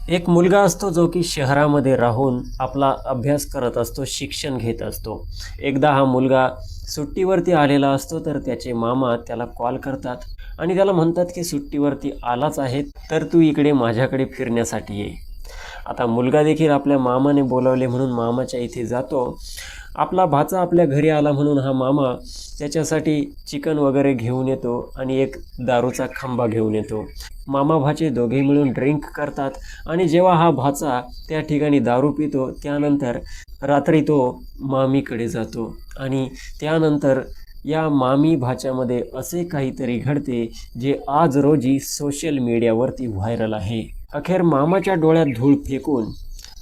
एक मुलगा असतो जो की शहरामध्ये राहून आपला अभ्यास करत असतो, शिक्षण घेत असतो. एकदा हा मुलगा सुट्टीवरती आलेला असतो, तर त्याचे मामा त्याला कॉल करतात आणि त्याला म्हणतात की सुट्टीवरती आलाच आहे, तर तू इकडे माझ्याकडे फिरण्यासाठी ये. आता मुलगा देखील आपल्या मामाने बोलावले म्हणून मामाच्या इथे जातो. आपला भाचा आपल्या घरी आला म्हणून हा मामा त्याच्यासाठी चिकन वगैरे घेऊन येतो आणि एक दारूचा खंबा घेऊन येतो. मामा भाचे दोघे मिळून ड्रिंक करतात आणि जेव्हा हा भाचा त्या ठिकाणी दारू पितो, त्यानंतर रात्री तो मामीकडे जातो आणि त्यानंतर या मामी भाच्यामध्ये असे काहीतरी घडते जे आज रोजी सोशल मीडियावरती व्हायरल आहे. अखेर मामाच्या डोळ्यात धूळ फेकून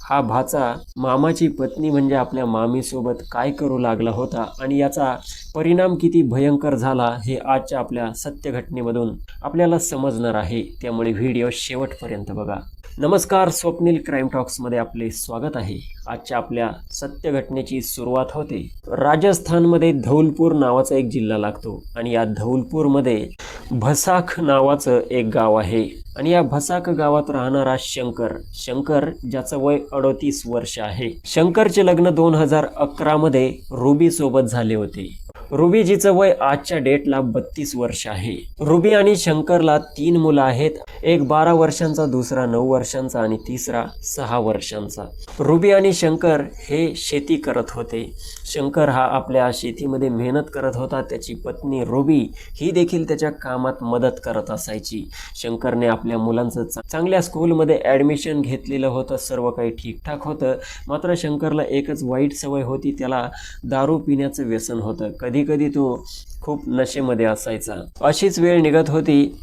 हा भाचा मामाची पत्नी म्हणजे आपल्या मामीसोबत काय करू लागला होता आणि याचा परिणाम किती भयंकर झाला हे आजच्या आपल्या सत्य घटनेमधून आपल्याला समजणार आहे. त्यामुळे व्हिडिओ शेवटपर्यंत बघा. नमस्कार, स्वप्नील क्राईम टॉक्समध्ये आपले स्वागत आहे. आजच्या आपल्या सत्य घटनेची सुरुवात होते. राजस्थानमध्ये धौलपूर नावाचा एक जिल्हा लागतो आणि या धौलपूरमध्ये भसाख नावाचं एक गाव आहे आणि या भसाख गावात राहणारा शंकर ज्याचं वय 38 वर्ष आहे. शंकरचे लग्न 2011 मध्ये रुबी सोबत झाले होते. रुबी जिचं वय आजच्या डेटला 32 वर्ष आहे. रुबी आणि शंकरला 3 मुलं आहेत. एक 12 वर्षांचा, दुसरा 9 वर्षांचा आणि तिसरा 6 वर्षांचा. रुबी आणि शंकर हे शेती करत होते. शंकर हा आपल्या शेतीमध्ये मेहनत करत होता. त्याची पत्नी रुबी ही देखील त्याच्या कामात मदत करत असायची. शंकरने आपल्या मुलांचं चांगल्या स्कूलमध्ये ॲडमिशन घेतलेलं होतं. सर्व काही ठीकठाक होतं. मात्र शंकरला एकच वाईट सवय होती, त्याला दारू पिण्याचं व्यसन होतं. कधी कधी तो खूप नशेमध्ये असायचा. अशीच वेळ निघत होती.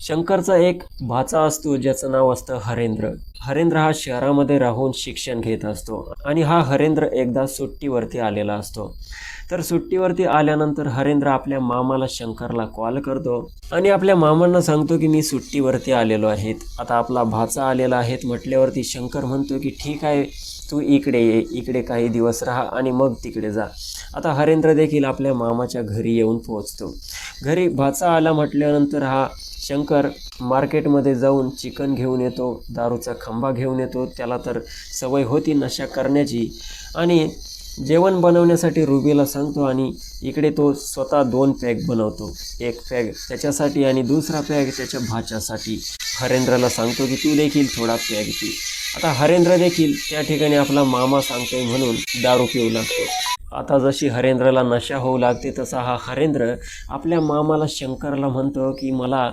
शंकरचा एक भाचा असतो ज्याचं नाव असतं हरेंद्र. हरेंद्र हा शहरामध्ये राहून शिक्षण घेत असतो आणि हा हरेंद्र एकदा सुट्टीवरती आलेला असतो. तर सुट्टीवरती आल्यानंतर हरेंद्र आपल्या मामाला शंकरला कॉल करतो आणि आपल्या मामांना सांगतो की मी सुट्टीवरती आलेलो आहे. आता आपला भाचा आलेला आहे म्हटल्यावरती शंकर म्हणतो की ठीक आहे, तू इकडे ये, इकडे काही दिवस राहा आणि मग तिकडे जा. आता हरेंद्र देखील आपल्या मामाच्या घरी येऊन पोहोचतो. घरी भाचा आला म्हटल्यानंतर हा शंकर मार्केटमध्ये जाऊन चिकन घेऊन येतो, दारूचा खंबा घेऊन येतो. त्याला तर सवय होती नशा करण्याची आणि जेवण बनवण्यासाठी रुबीला सांगतो आणि इकडे तो स्वतः 2 पॅक बनवतो. एक पॅक त्याच्यासाठी आणि दुसरा पॅक त्याच्या भाच्यासाठी. हरेंद्रला सांगतो की तू देखील थोडा पॅक पी. आता हरेंद्र देखील त्या ठिकाणी आपला मामा सांगतोय म्हणून दारू पिऊ लागतो. आता जशी हरेंद्रला नशा होऊ लागते तसा हा हरेंद्र आपल्या मामाला शंकरला म्हणतो की मला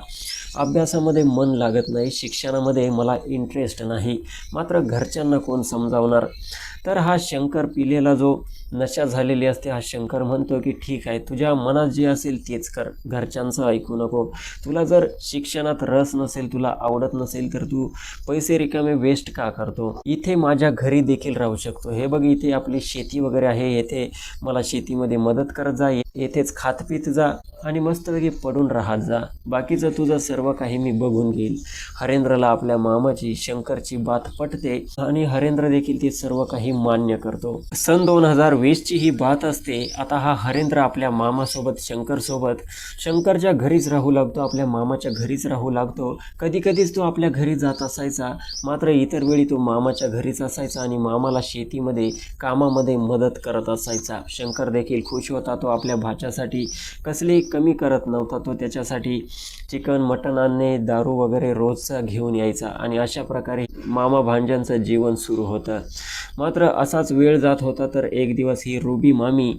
अभ्यासामध्ये मन लागत नाही, शिक्षणामध्ये मला इंटरेस्ट नाही, मात्र घरच्यांना कोण समजावणार. तर हा शंकर पिलेला जो नशा झालेली असते, हा शंकर म्हणतो की ठीक आहे, तुझ्या मनात जे असेल तेच कर, घरच्यांचं ऐकू नको. तुला जर शिक्षणात रस नसेल, तुला आवडत नसेल, तर तू पैसे रिकामे वेस्ट का करतो? इथे माझ्या घरी देखील राहू शकतो. हे बघ, इथे आपली शेती वगैरे आहे, येथे मला शेतीमध्ये मदत करत जा, येथेच खातपीत जा आणि मस्तपैकी पडून राहत जा. बाकीचं तुझं सर्व काही मी बघून घेईल. हरेंद्रला आपल्या मामाची शंकरची बात पटते आणि हरेंद्र देखील ते सर्व काही मान्य करतो. सन 2020ची ही बात असते. आता हा हरेंद्र आपल्या मामासोबत शंकरच्या घरीच राहू लागतो, आपल्या मामाच्या घरीच राहू लागतो. कधी कधीच तो आपल्या घरी जात असायचा, मात्र इतर वेळी तो मामाच्या घरीच असायचा आणि मामाला शेतीमध्ये कामामध्ये मदत करत असायचा. शंकर देखील खुश होता. तो आपल्या भाच्यासाठी कसलेही कमी करत नव्हता. तो त्याच्यासाठी चिकन, मटण आणणे, दारू वगैरे रोजचा घेऊन यायचा आणि अशा प्रकारे मामा भांज्यांचं जीवन सुरू होतं. मात्र असाच वेळ जात होता. तर एक दिवस ही रुबी मामी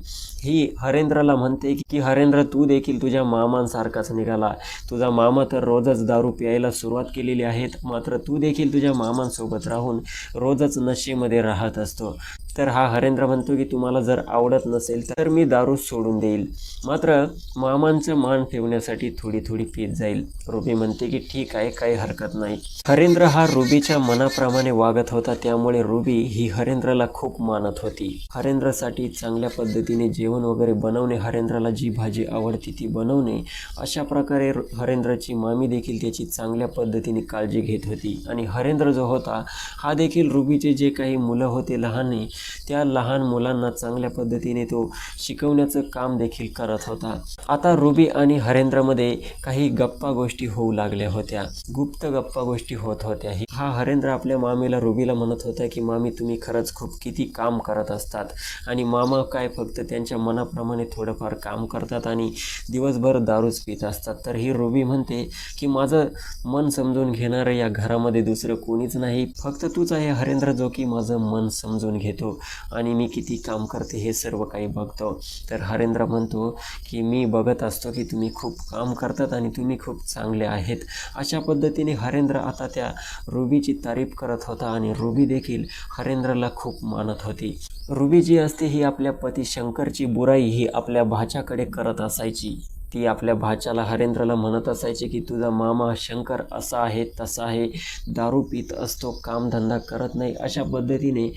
ही हरेंद्रला म्हणते की हरेंद्र, तू देखील तुझ्या मामांसारखाच निघाला. तुझा मामा तर रोजच दारू प्यायला सुरुवात केलेली आहे, मात्र तू देखील तुझ्या मामांसोबत राहून रोजच नशेमध्ये राहत असतो. तर हा हरेंद्र म्हणतो की तुम्हाला जर आवडत नसेल तर मी दारू सोडून देईल, मात्र मामांचं मान ठेवण्यासाठी थोडी थोडी पीत जाईल. रुबी म्हणते की ठीक आहे, काही हरकत नाही. हरेंद्र हा रुबीच्या मनाप्रमाणे वागत होता, त्यामुळे रुबी ही हरेंद्रला खूप मानत होती. हरेंद्रसाठी चांगल्या पद्धतीने जेवण वगैरे बनवणे, हरेंद्रला जी भाजी आवडती ती बनवणे, अशा प्रकारे हरेंद्रची मामी देखील त्याची चांगल्या पद्धतीने काळजी घेत होती. आणि हरेंद्र जो होता हा देखील रुबीचे जे काही मुलं होते लहाने त्या लहान मुलांना चांगल्या पद्धतीने तो शिकवण्याचं काम देखील करत होता. आता रुबी आणि हरेंद्रमध्ये काही गप्पा गोष्टी होऊ लागल्या होत्या, गुप्त गप्पा गोष्टी होत होत्या. हा हरेंद्र आपल्या मामीला रुबीला म्हणत होता की मामी तुम्ही खरंच खूप किती काम करत असतात आणि मामा काय फक्त त्यांच्या मनाप्रमाणे थोडंफार काम करतात आणि दिवसभर दारूच पित असतात. तर ही रुबी म्हणते की माझं मन समजून घेणारं या घरामध्ये दुसरं कोणीच नाही, फक्त तूच आहे हरेंद्र जो की माझं मन समजून घेतो आणि मी किती काम करते हे सर्व काही बघतो. तर हरेंद्र म्हणतो की मी बघत असतो की तुम्ही खूप काम करतात आणि तुम्ही खूप चांगले आहेत. अशा पद्धतीने हरेंद्र आता त्या रुबीची तारीफ करत होता आणि रुबी देखील हरेंद्रला खूप मानत होती. रुबी जी असते ही आपल्या पती शंकरची बुराई ही आपल्या भाच्याकडे करत असायची. ती आपल्या भाच्याला हरेंद्रला म्हणत असायची की तुझा मामा शंकर असा आहे तसा आहे, दारू पित असतो, कामधंदा करत नाही. अशा पद्धतीने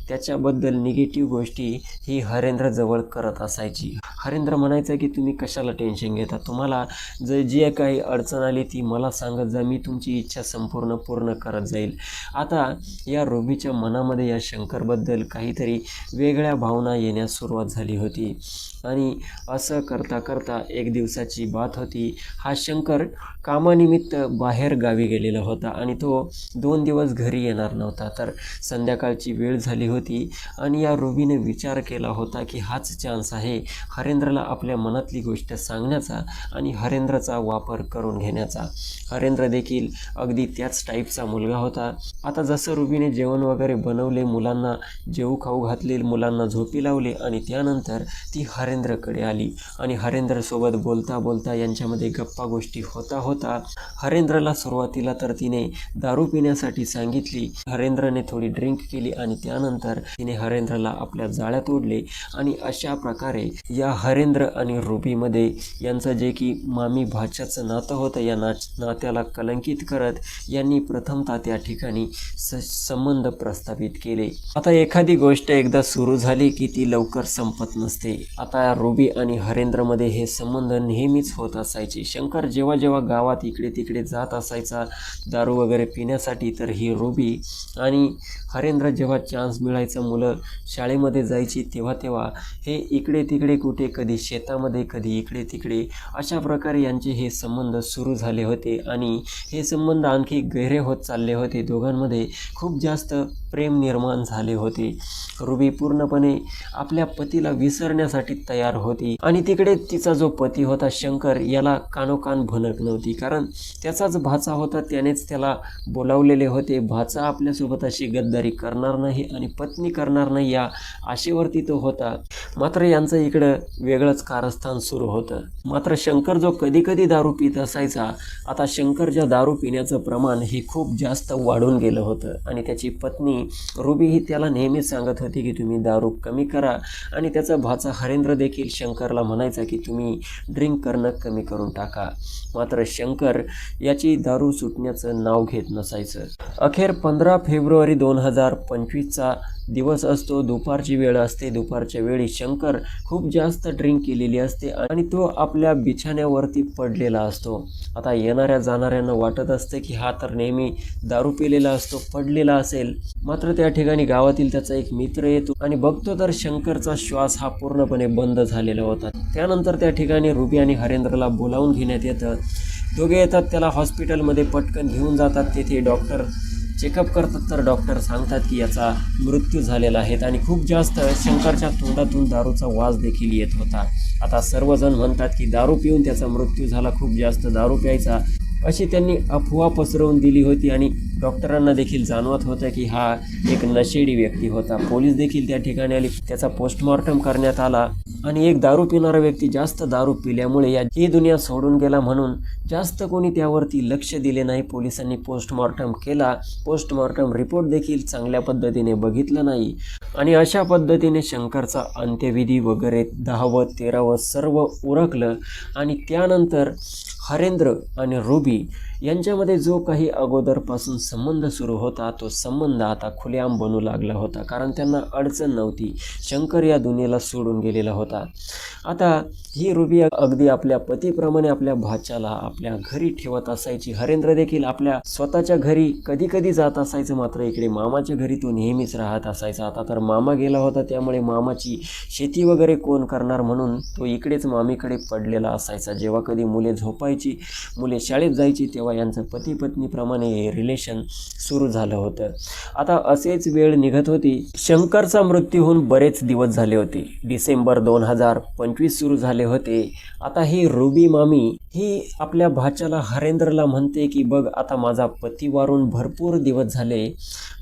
त्याच्याबद्दल निगेटिव्ह गोष्टी ही हरेंद्रजवळ करत असायची. हरेंद्र म्हणायचं की तुम्ही कशाला टेन्शन घेता, तुम्हाला जी काही अडचण आली ती मला सांगत जा, मी तुमची इच्छा पूर्ण करत जाईल. आता या रुबीच्या मनामध्ये या शंकरबद्दल काहीतरी वेगळ्या भावना येण्यास सुरुवात झाली होती आणि असं करता करता एक दिवसाची बात होती. हा शंकर कामानिमित्त बाहेर गावी गेलेला होता आणि तो 2 दिवस घरी येणार नव्हता. तर संध्याकाळची वेळ झाली होती आणि या रुबीने विचार केला होता की हाच चान्स आहे हरेंद्रला आपल्या मनातली गोष्ट सांगण्याचा आणि हरेंद्रचा वापर करून घेण्याचा. हरेंद्र देखील अगदी त्याच टाईपचा मुलगा होता. आता जसं रुबीने जेवण वगैरे बनवले, मुलांना जेवू खाऊ घातले, मुलांना झोपी लावले आणि त्यानंतर ती हरेंद्रकडे आली आणि हरेंद्रसोबत बोलता बोलता यांच्यामध्ये गप्पा गोष्टी होता हरेंद्रला सुरुवातीला तर तिने दारू पिण्यासाठी सांगितली. हरेंद्रने थोडी ड्रिंक केली आणि त्यानंतर तिने हरेंद्रला आपल्या जाळ्यात ओढले आणि अशा प्रकारे या हरेंद्र आणि रुबीमध्ये यांचं जे की मामी भाच्याचं नातं होतं या नात्याला कलंकित करत यांनी प्रथमतः त्या ठिकाणी संबंध प्रस्थापित केले. आता एखादी गोष्ट एकदा सुरू झाली की ती लवकर संपत नसते. आता रुबी आणि हरेंद्रमध्ये हे संबंध नेहमीच होत असायचे. शंकर जेव्हा जेव्हा गावात इकडे तिकडे जात असायचा दारू वगैरे पिण्यासाठी, तर ही रुबी आणि हरेंद्र जेव्हा चान्स मिळायचा, मुलं शाळेमध्ये जायची तेव्हा तेव्हा हे इकडे तिकडे कुठे, कधी शेतामध्ये कधी इकडे तिकडे, अशा प्रकारे यांचे हे संबंध सुरू झाले होते आणि हे संबंध आणखी गहिरे होत चालले होते. दोघांमध्ये खूप जास्त प्रेम निर्माण झाले होते. रुबी पूर्णपणे आपल्या पतीला विसरण्यासाठी तयार होती आणि तिकडे तिचा जो पती होता शंकर याला कानोकान भनक नव्हती, कारण त्याचाच भाचा होता, त्यानेच त्याला बोलावलेले होते. भाचा आपल्यासोबत अशी गद्दारी करणार नाही आणि पत्नी करणार नाही या आशेवरती तो होता. मात्र यांचं इकडं वेगळंच कारस्थान सुरू होतं. मात्र शंकर जो कधी कधी दारू पित असायचा, आता शंकरच्या दारू पिण्याचं प्रमाण हे खूप जास्त वाढून गेलं होतं आणि त्याची पत्नी रुबी ही त्याला नेहमीच सांगत होती की तुम्ही दारू कमी करा आणि त्याचा भाचा हरेंद्र देखील शंकरला म्हणायचा की तुम्ही ड्रिंक करणं कमी करून टाका. मात्र शंकर याची दारू सुटण्याचं नाव घेत नसायचं. अखेर 15 फेब्रुवारी 2025चा दिवस असतो, दुपारची वेळ असते. दुपारच्या वेळी शंकर खूप जास्त ड्रिंक केलेली असते आणि तो आपल्या बिछाण्यावरती पडलेला असतो. आता येणाऱ्या जाणाऱ्यांना वाटत असते की हा तर नेहमी दारू पिलेला असतो, पडलेला असेल. मात्र त्या ठिकाणी गावातील त्याचा एक मित्र येतो आणि बघतो तर शंकरचा श्वास हा पूर्णपणे बंद झालेला होता. त्यानंतर त्या ठिकाणी रुबी आणि हरेंद्रला बोलावून घेण्यात येतं. दोघे येतात, त्याला हॉस्पिटलमध्ये पटकन घेऊन जातात. तेथे डॉक्टर चेकअप करतात तर डॉक्टर सांगतात की याचा मृत्यू झालेला आहे आणि खूप जास्त शंकरच्या तोंडातून दारूचा वास देखील येत होता. आता सर्वजण म्हणतात की दारू पिऊन त्याचा मृत्यू झाला, खूप जास्त दारू प्यायचा, अशी त्यांनी अफवा पसरवून दिली होती आणि डॉक्टरांना देखील जाणवत होतं की हा एक नशेडी व्यक्ती होता. पोलीस देखील त्या ठिकाणी आली, त्याचा पोस्टमॉर्टम करण्यात आला आणि एक दारू पिणारा व्यक्ती जास्त दारू पिल्यामुळे ही दुनिया सोडून गेला म्हणून जास्त कोणी त्यावरती लक्ष दिले नाही. पोलिसांनी पोस्टमॉर्टम केला, पोस्टमॉर्टम रिपोर्ट देखील चांगल्या पद्धतीने बघितलं नाही आणि अशा पद्धतीने शंकरचा अंत्यविधी वगैरे 10व 13व सर्व उरकलं आणि त्यानंतर हरेंद्र आणि रुबी यांच्यामध्ये जो काही अगोदरपासून संबंध सुरू होता तो संबंध आता खुलेआम बनू लागला होता, कारण त्यांना अडचण नव्हती. शंकर या दुनियेला सोडून गेलेला होता. आता ही रुबी अगदी आपल्या पतीप्रमाणे आपल्या भाच्याला आपल्या घरी ठेवत असायची. हरेंद्र देखील आपल्या स्वतःच्या घरी कधी कधी जात असायचं, मात्र इकडे मामाच्या घरी तो नेहमीच राहत असायचा. आता तर मामा गेला होता, त्यामुळे मामाची शेती वगैरे कोण करणार म्हणून तो इकडेच मामीकडे पडलेला असायचा. जेव्हा कधी मुले झोपायची, मुले शाळेत जायची, तेव्हा यांचं पती पत्नीप्रमाणे हे रिलेशन सुरू झालं होतं. आता असेच वेळ निघत होती. शंकरचा मृत्यू होऊन बरेच दिवस झाले होते. डिसेंबर 2025 सुरू झाले होते. आता ही रुबी मामी ही आपल्या भाच्याला हरेंद्रला म्हणते की बघ, आता माझा पती वारून भरपूर दिवस झाले,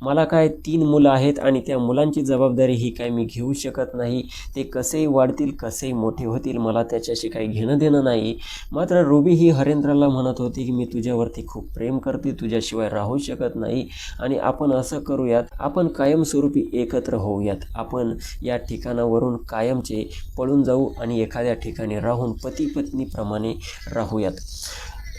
मला काय 3 मुलं आहेत आणि त्या मुलांची जबाबदारी ही काय मी घेऊ शकत नाही. ते कसेही वाढतील, कसेही मोठे होतील, मला त्याच्याशी काही घेणं देणं नाही. मात्र रुबी ही हरेंद्रला म्हणत होती की मी तुझ्यावरती खूप प्रेम करते, तुझ्याशिवाय राहू शकत नाही आणि आपण असं करूयात, आपण कायमस्वरूपी एकत्र होऊयात, आपण या ठिकाणावरून कायमचे पळून जाऊ आणि एखाद्या ठिकाणी राहून पती पत्नीप्रमाणे राहूयात.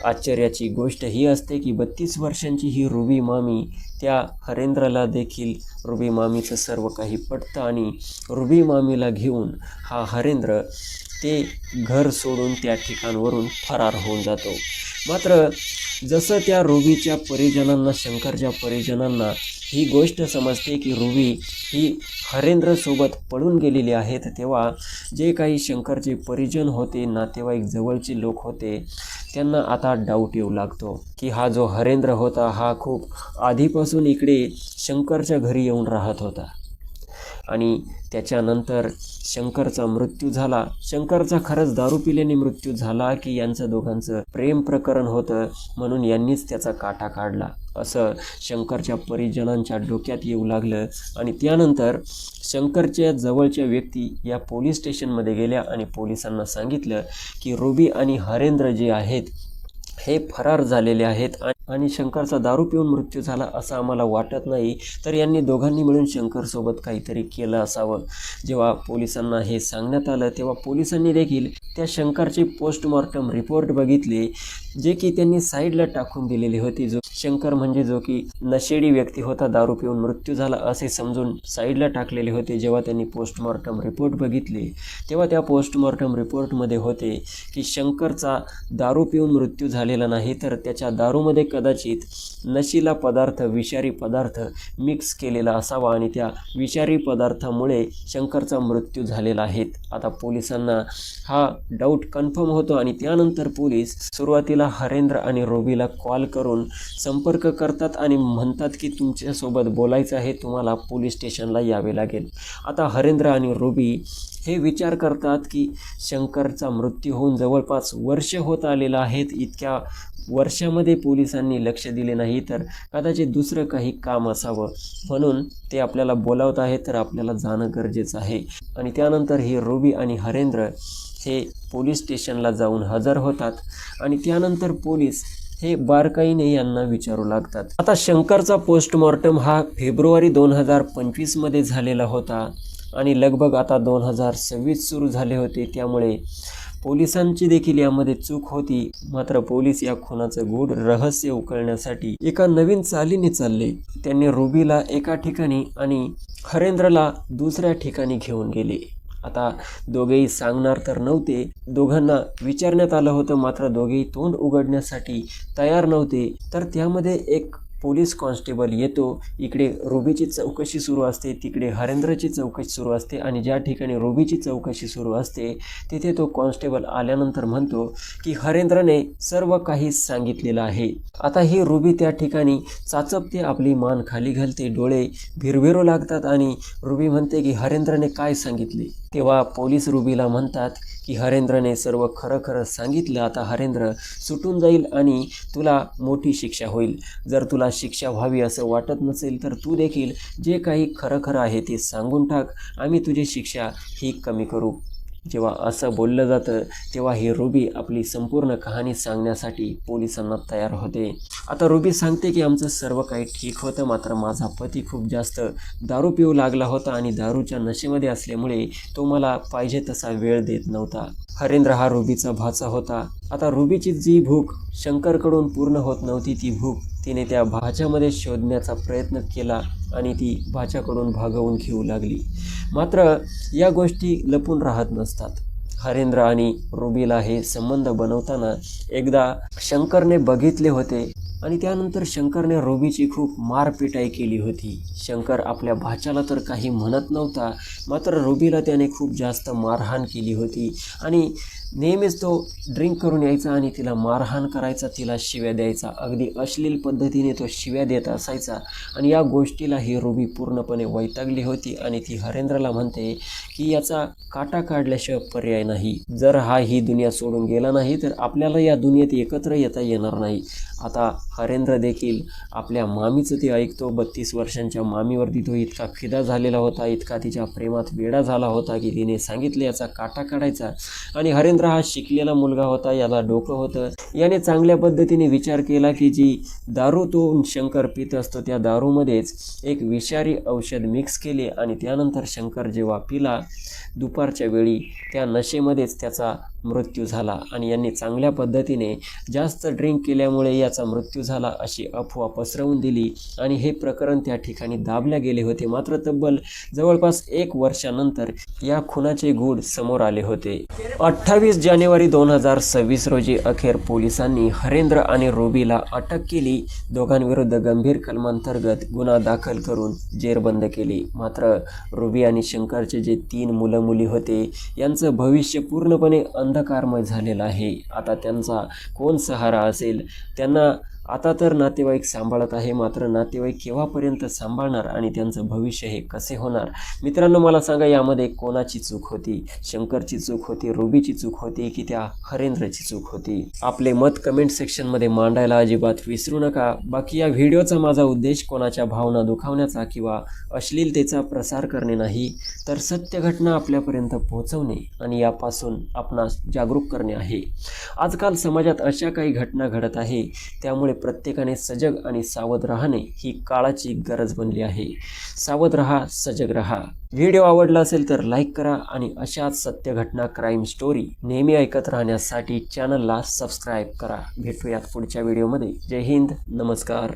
आश्चर्याची गोष्ट ही असते की 32 वर्षांची ही रुबी मामी त्या हरेंद्रला देखील रुबी मामीचं सर्व काही पटतं आणि रुबी मामीला घेऊन हा हरेंद्र ते घर सोडून त्या ठिकाणावरून फरार होऊन जातो. मात्र जसं त्या रुबीच्या परिजनांना, शंकरच्या परिजनांना ही गोष्ट समजते की रुबी ही हरेंद्रसोबत पळून गेलेली आहेत, तेव्हा जे काही शंकरचे परिजन होते, नातेवाईक, जवळचे लोक होते, त्यांना आता डाऊट येऊ लागतो की हा जो हरेंद्र होता हा खूप आधीपासून इकडे शंकरच्या घरी येऊन राहत होता आणि त्याच्यानंतर शंकरचा मृत्यू झाला. शंकरचा खरंच दारू पिल्याने मृत्यू झाला की यांचं दोघांचं प्रेम प्रकरण होतं म्हणून यांनीच त्याचा काटा काढला, असं शंकरच्या परिजनांच्या डोक्यात येऊ लागलं. आणि त्यानंतर शंकरच्या जवळच्या व्यक्ती या पोलीस स्टेशनमध्ये गेल्या आणि पोलिसांना सांगितलं की रुबी आणि हरेंद्र जे आहेत हे फरार झालेले आहेत आणि शंकरचा दारू पिऊन मृत्यू झाला असं आम्हाला वाटत नाही, तर यांनी दोघांनी मिळून शंकरसोबत काहीतरी केलं असावं. जेव्हा पोलिसांना हे सांगण्यात आलं तेव्हा पोलिसांनी देखील त्या शंकरचे पोस्टमॉर्टम रिपोर्ट बघितले, जे की त्यांनी साईडला टाकून दिलेली होती. जो शंकर म्हणजे जो की नशेडी व्यक्ती होता, दारू पिऊन मृत्यू झाला असे समजून साईडला टाकलेले होते. जेव्हा त्यांनी पोस्टमॉर्टम रिपोर्ट बघितले तेव्हा त्या पोस्टमॉर्टम रिपोर्टमध्ये होते की शंकरचा दारू पिऊन मृत्यू झालेला नाही, तर त्याच्या दारूमध्ये कदाचित नशीला पदार्थ, विषारी पदार्थ मिक्स केलेला असावा आणि त्या विषारी पदार्थामुळे शंकरचा मृत्यू झालेला आहे. आता पोलिसांना हा डाऊट कन्फर्म होतो आणि त्यानंतर पोलीस सुरुवातीला हरेंद्र आणि रुबीला कॉल करून संपर्क करतात आणि म्हणतात की तुमच्यासोबत बोलायचं आहे, तुम्हाला पोलीस स्टेशनला यावे लागेल. आता हरेंद्र आणि रुबी हे विचार करतात की शंकरचा मृत्यू होऊन जवळपास वर्ष होत आलेलं आहेत, इतक्या वर्षामध्ये पोलिसांनी लक्ष दिले नाही, तर कदाचित दुसरं काही काम असावं म्हणून ते आपल्याला बोलावत आहेत, तर आपल्याला जाणं गरजेचं आहे. आणि त्यानंतर हे रुबी आणि हरेंद्र हे पोलीस स्टेशनला जाऊन हजर होतात आणि त्यानंतर पोलीस हे बारकाईने यांना विचारू लागतात. आता शंकरचा पोस्टमॉर्टम हा फेब्रुवारी 2025 मध्ये झालेला होता आणि लगभग आता 2026 सुरू झाले होते, त्यामुळे पोलिसांची देखील यामध्ये चूक होती. मात्र पोलीस या खुनाचं गूढ रहस्य उकळण्यासाठी एका नवीन चालीने चालले. त्यांनी रुबीला एका ठिकाणी आणि हरेंद्रला दुसऱ्या ठिकाणी घेऊन गेले. आता दोघेही सांगणार तर नव्हते, दोघांना विचारण्यात आलं होतं, मात्र दोघेही तोंड उघडण्यासाठी तयार नव्हते. तर त्यामध्ये एक पोलीस कॉन्स्टेबल येतो. इकडे रुबीची चौकशी सुरू असते, तिकडे हरेंद्रची चौकशी सुरू असते आणि ज्या ठिकाणी रुबीची चौकशी सुरू असते तिथे तो कॉन्स्टेबल आल्यानंतर म्हणतो की हरेंद्रने सर्व काही सांगितलेलं आहे. आता ही रुबी त्या ठिकाणी चाचपते, आपली मान खाली घालते, डोळे भिरभिरू लागतात आणि रुबी म्हणते की हरेंद्रने काय सांगितले. तेव्हा पोलीस रुबीला म्हणतात की हरेंद्रने सर्व खरं खरं सांगितलं. आता हरेंद्र सुटून जाईल आणि तुला मोठी शिक्षा होईल. जर तुला शिक्षा व्हावी असं वाटत नसेल तर तू देखील जे काही खरं खरं आहे ते सांगून टाक, आम्ही तुझी शिक्षा ही कमी करू. जेव्हा असं बोललं जातं तेव्हा ही रुबी आपली संपूर्ण कहाणी सांगण्यासाठी पोलिसांना तयार होते. आता रुबी सांगते की आमचं सर्व काही ठीक होतं, मात्र माझा पती खूप जास्त दारू पिऊ लागला होता आणि दारूच्या नशेमध्ये असल्यामुळे तो मला पाहिजे तसा वेळ देत नव्हता. हरेंद्र हा रुबीचा भाचा होता. आता रुबीची जी भूक शंकरकडून पूर्ण होत नव्हती, ती भूक तिने त्या भाच्यामध्ये शोधण्याचा प्रयत्न केला आणि ती भाच्याकडून भागवून घेऊ लागली. मात्र या गोष्टी लपून राहत नसतात. हरेंद्र आणि रुबीला हे संबंध बनवताना एकदा शंकरने बघितले होते आणि त्यानंतर शंकरने रुबीची खूप मारपिटाई केली होती. शंकर आपल्या भाच्याला तर काही म्हणत नव्हता, मात्र रुबीला त्याने खूप जास्त मारहाण केली होती आणि नेहमीच तो ड्रिंक करून यायचा आणि तिला मारहाण करायचा, तिला शिव्या द्यायचा. अगदी अश्लील पद्धतीने तो शिव्या देत असायचा आणि या गोष्टीला ही रुबी पूर्णपणे वैतागली होती आणि ती हरेंद्रला म्हणते की याचा काटा काढल्याशिवाय पर्याय नाही. जर हा ही दुनिया सोडून गेला नाही तर आपल्याला या दुनियेत एकत्र येता येणार नाही. आता हरेंद्र देखील आपल्या मामीचं ते ऐकतो. 32 वर्षांच्या मामीवरती तो इतका फिदा झालेला होता, इतका तिच्या प्रेमात वेडा झाला होता की तिने सांगितले याचा काटा काढायचा. आणि हरेंद्र हा शिकलेला मुलगा होता, याला डोकं होतं. याने चांगल्या पद्धतीने विचार केला की जी दारू तो शंकर पित असतो त्या दारूमध्येच एक विषारी औषध मिक्स केले आणि त्यानंतर शंकर जेव्हा पिला दुपारच्या वेळी त्या नशेमध्येच त्याचा मृत्यू झाला आणि यांनी चांगल्या पद्धतीने जास्त ड्रिंक केल्यामुळे याचा मृत्यू झाला अशी अफवा पसरवून दिली आणि हे प्रकरण त्या ठिकाणी दाबले गेले होते. मात्र तब्बल जवळपास 1 वर्षानंतर या खुनाचे गूढ समोर आले होते. 28 जानेवारी 2026 रोजी अखेर पोलिसांनी हरेंद्र आणि रुबीला अटक केली. दोघांविरुद्ध गंभीर कलमांतर्गत गुन्हा दाखल करून जेरबंद केली. मात्र रुबी आणि शंकरचे जे 3 मुलं मुली होते यांचं भविष्य पूर्णपणे अंधकारमय झालेलं आहे. आता त्यांचा कोण सहारा असेल? त्यांना आता तर नातेवाईक सांभाळत आहे, मात्र नातेवाईक केव्हापर्यंत सांभाळणार आणि त्यांचं भविष्य हे कसे होणार? मित्रांनो, मला सांगा यामध्ये कोणाची चूक होती? शंकरची चूक होती, रुबीची चूक होती की त्या हरेंद्रची चूक होती? आपले मत कमेंट सेक्शनमध्ये मांडायला अजिबात विसरू नका. बाकी या व्हिडिओचा माझा उद्देश कोणाच्या भावना दुखावण्याचा किंवा अश्लीलतेचा प्रसार करणे नाही, तर सत्य घटना आपल्यापर्यंत पोहोचवणे आणि यापासून आपणास जागरूक करणे आहे. आजकाल समाजात अशा काही घटना घडत आहे, त्यामुळे प्रत्येकाने सजग आणि सावध राहणे ही काळाची गरज बनली आहे. सावध रहा, सजग रहा. व्हिडिओ आवडला असेल तर लाईक करा आणि अशाच सत्य घटना, क्राईम स्टोरी नेहमी ऐकत राहण्यासाठी चॅनलला सबस्क्राईब करा. भेटूयात पुढच्या व्हिडिओमध्ये. जय हिंद, नमस्कार.